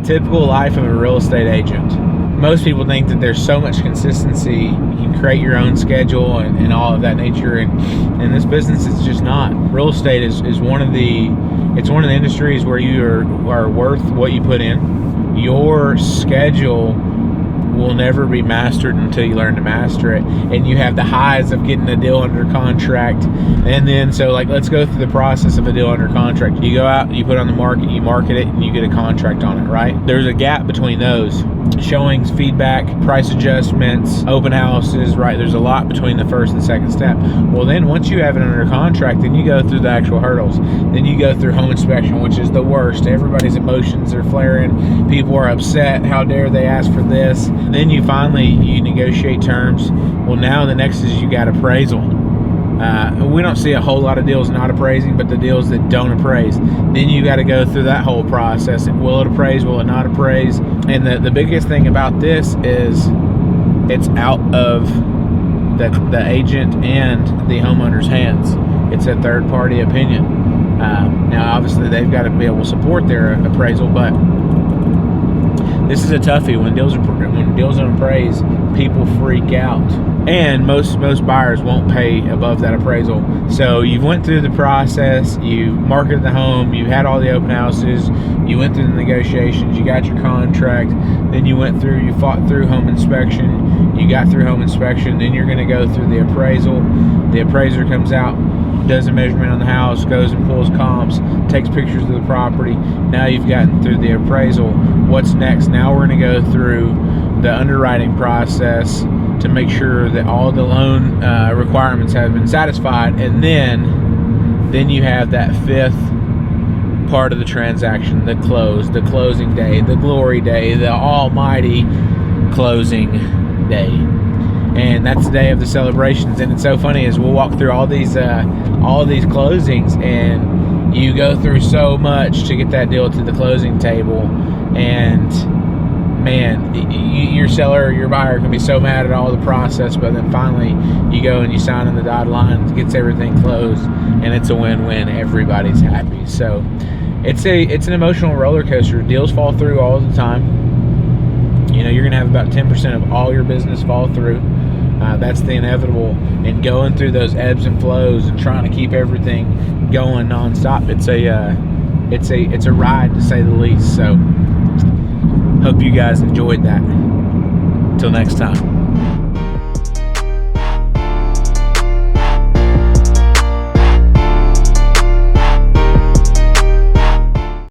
Typical life of a real estate agent. Most people think that there's so much consistency, you can create your own schedule and all of that nature, and in this business it's just not. Real estate is one of the industries where you are worth what you put in. Your schedule will never be mastered until you learn to master it, and you have the highs of getting a deal under contract. And then so like, let's go through the process of a deal under contract. You go out, you put it on the market, you market it, and you get a contract on it, right? There's a gap between those. Showings, feedback, price adjustments, open houses, right? There's a lot between the first and second step. Well, then once you have it under contract, then you go through the actual hurdles. Then you go through home inspection, which is the worst. Everybody's emotions are flaring. People are upset. How dare they ask for this? Then you negotiate terms. Well, now the next is you got appraisal. We don't see a whole lot of deals not appraising, but the deals that don't appraise, then you got to go through that whole process. Will it appraise? Will it not appraise? And the biggest thing about this is it's out of the agent and the homeowner's hands. It's a third-party opinion. Now, obviously, they've got to be able to support their appraisal, but this is a toughie. When deals don't appraise, people freak out. And most buyers won't pay above that appraisal. So you went through the process, you marketed the home, you had all the open houses, you went through the negotiations, you got your contract, then you fought through home inspection, you got through home inspection, then you're gonna go through the appraisal. The appraiser comes out, does a measurement on the house, goes and pulls comps, takes pictures of the property. Now you've gotten through the appraisal. What's next? Now we're gonna go through the underwriting process to make sure that all the loan requirements have been satisfied, and then you have that fifth part of the transaction, the closing day, the glory day, the almighty closing day. And that's the day of the celebrations. And it's so funny is we'll walk through all these closings, and you go through so much to get that deal to the closing table, and man, your seller or your buyer can be so mad at all the process, but then finally you go and you sign on the dotted line, gets everything closed, and it's a win-win. Everybody's happy. So it's an emotional roller coaster. Deals fall through all the time. You know, you're gonna have about 10% of all your business fall through. That's the inevitable. And going through those ebbs and flows and trying to keep everything going nonstop, it's a ride to say the least. So hope you guys enjoyed that. Till next time.